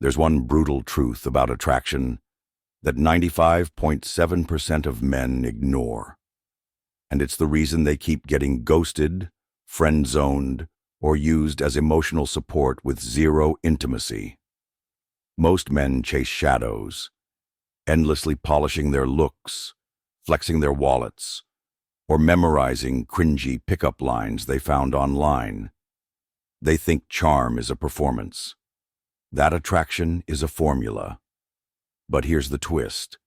There's one brutal truth about attraction that 95.7% of men ignore, and it's the reason they keep getting ghosted, friend-zoned, or used as emotional support with zero intimacy. Most men chase shadows, endlessly polishing their looks, flexing their wallets, or memorizing cringy pickup lines they found online. They think charm is a performance. That attraction is a formula. But here's the twist.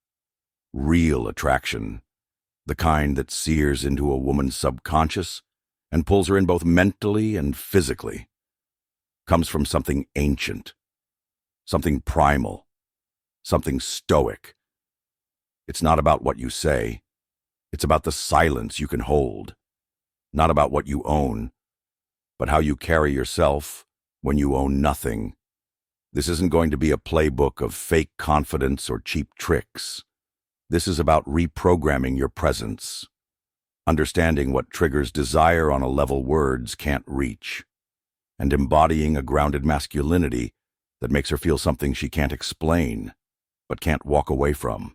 Real attraction, the kind that sears into a woman's subconscious and pulls her in both mentally and physically, comes from something ancient, something primal, something stoic. It's not about what you say. It's about the silence you can hold. Not about what you own, but how you carry yourself when you own nothing. This isn't going to be a playbook of fake confidence or cheap tricks. This is about reprogramming your presence, understanding what triggers desire on a level words can't reach, and embodying a grounded masculinity that makes her feel something she can't explain, but can't walk away from.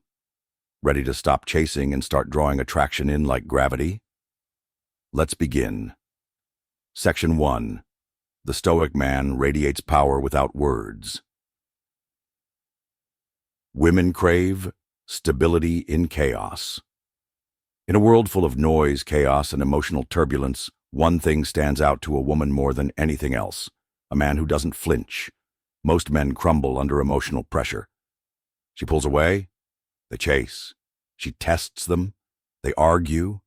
Ready to stop chasing and start drawing attraction in like gravity? Let's begin. Section 1. The Stoic man radiates power without words. Women crave stability in chaos. In a world full of noise, chaos, and emotional turbulence, one thing stands out to a woman more than anything else: a man who doesn't flinch. Most men crumble under emotional pressure. She pulls away, they chase. She tests them, they argue.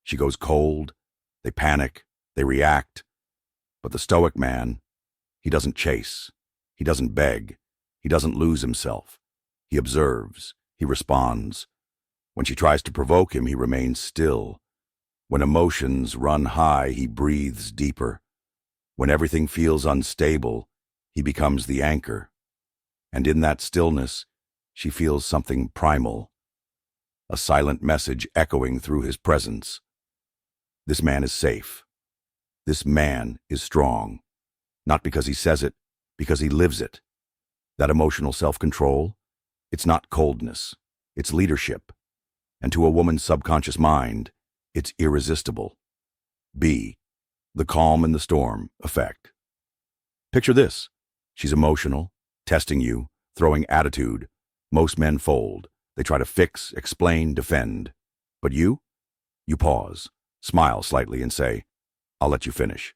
She goes cold, they panic, they react. But the Stoic man, he doesn't chase, he doesn't beg, he doesn't lose himself. He observes, he responds. When she tries to provoke him, he remains still. When emotions run high, he breathes deeper. When everything feels unstable, he becomes the anchor. And in that stillness, she feels something primal, a silent message echoing through his presence. This man is safe. This man is strong, not because he says it, because he lives it. That emotional self-control, it's not coldness, it's leadership. And to a woman's subconscious mind, it's irresistible. B. The calm in the storm effect. Picture this. She's emotional, testing you, throwing attitude. Most men fold. They try to fix, explain, defend. But you pause, smile slightly and say, "I'll let you finish."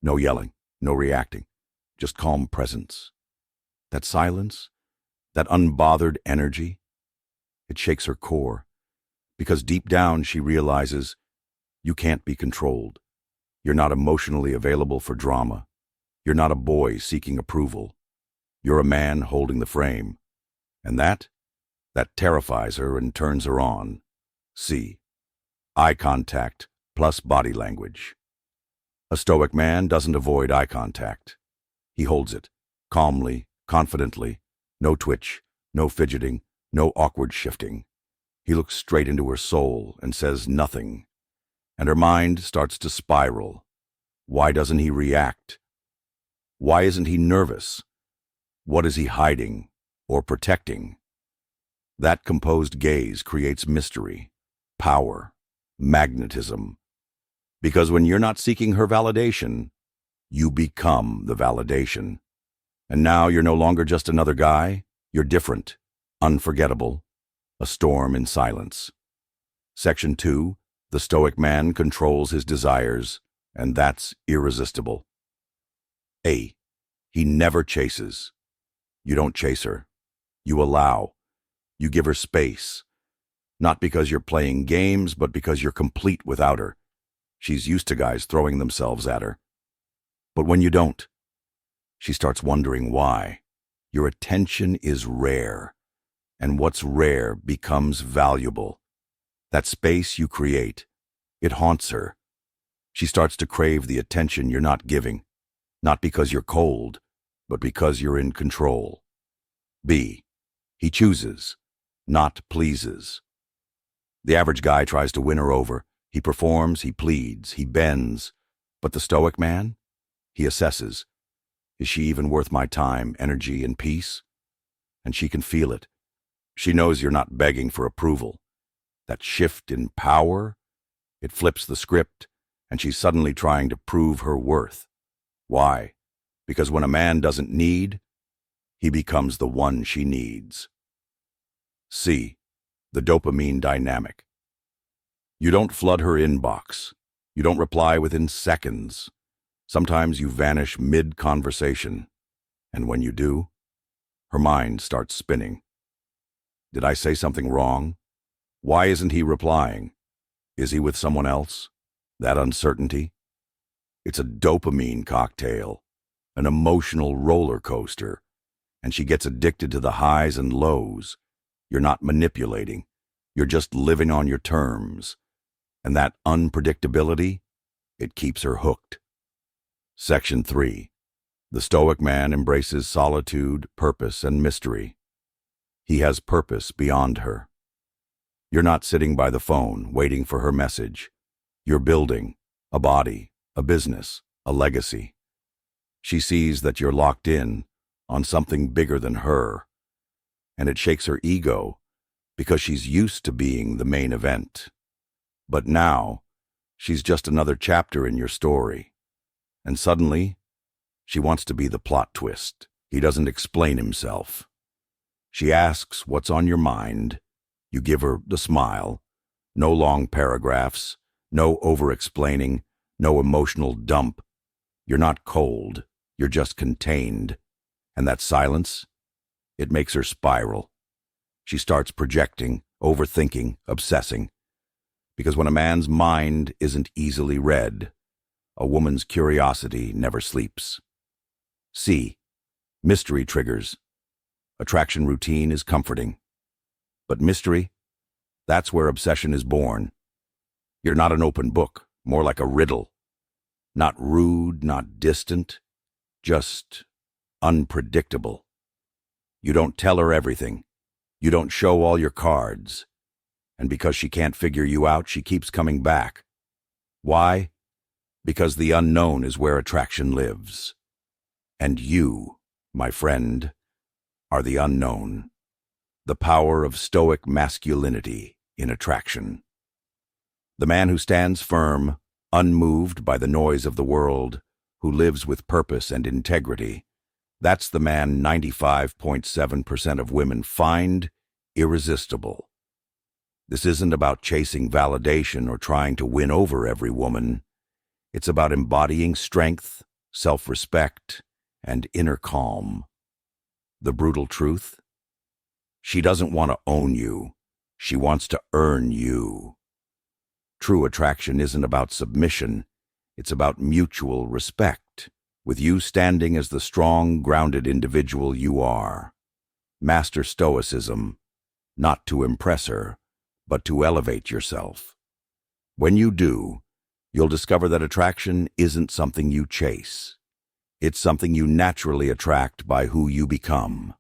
No yelling, no reacting, just calm presence. That silence, that unbothered energy, it shakes her core, because deep down she realizes you can't be controlled. You're not emotionally available for drama. You're not a boy seeking approval. You're a man holding the frame. And that terrifies her and turns her on. C. Eye contact plus body language. A Stoic man doesn't avoid eye contact. He holds it, calmly, confidently, no twitch, no fidgeting, no awkward shifting. He looks straight into her soul and says nothing. And her mind starts to spiral. Why doesn't he react? Why isn't he nervous? What is he hiding or protecting? That composed gaze creates mystery, power, magnetism. Because when you're not seeking her validation, you become the validation. And now you're no longer just another guy. You're different, unforgettable, a storm in silence. Section 2. The Stoic man controls his desires, and that's irresistible. A. He never chases. You don't chase her. You allow. You give her space. Not because you're playing games, but because you're complete without her. She's used to guys throwing themselves at her. But when you don't, she starts wondering why. Your attention is rare, and what's rare becomes valuable. That space you create, it haunts her. She starts to crave the attention you're not giving, not because you're cold, but because you're in control. B. He chooses, not pleases. The average guy tries to win her over. He performs, he pleads, he bends. But the Stoic man? He assesses. Is she even worth my time, energy, and peace? and she can feel it. She knows you're not begging for approval. That shift in power, it flips the script, and she's suddenly trying to prove her worth. Why? Because when a man doesn't need, he becomes the one she needs. C. The dopamine dynamic. You don't flood her inbox. You don't reply within seconds. Sometimes you vanish mid-conversation. And when you do, her mind starts spinning. Did I say something wrong? Why isn't he replying? Is he with someone else? That uncertainty? It's a dopamine cocktail, an emotional roller coaster, and she gets addicted to the highs and lows. You're not manipulating. You're just living on your terms. And that unpredictability, it keeps her hooked. Section 3. The Stoic man embraces solitude, purpose, and mystery. He has purpose beyond her. You're not sitting by the phone, waiting for her message. You're building a body, a business, a legacy. She sees that you're locked in on something bigger than her, and it shakes her ego because she's used to being the main event. But now, she's just another chapter in your story. And suddenly, she wants to be the plot twist. He doesn't explain himself. She asks what's on your mind. You give her the smile. No long paragraphs, no over-explaining, no emotional dump. You're not cold, you're just contained. And that silence, it makes her spiral. She starts projecting, overthinking, obsessing. Because when a man's mind isn't easily read, a woman's curiosity never sleeps. C. Mystery triggers. Attraction routine is comforting. But mystery, that's where obsession is born. You're not an open book, more like a riddle. Not rude, not distant, just unpredictable. You don't tell her everything. You don't show all your cards. And because she can't figure you out, she keeps coming back. Why? Because the unknown is where attraction lives. And you, my friend, are the unknown. The power of Stoic masculinity in attraction. The man who stands firm, unmoved by the noise of the world, who lives with purpose and integrity, that's the man 95.7% of women find irresistible. This isn't about chasing validation or trying to win over every woman. It's about embodying strength, self-respect, and inner calm. The brutal truth? She doesn't want to own you. She wants to earn you. True attraction isn't about submission. It's about mutual respect, with you standing as the strong, grounded individual you are. Master Stoicism, not to impress her, but to elevate yourself. When you do, you'll discover that attraction isn't something you chase. It's something you naturally attract by who you become.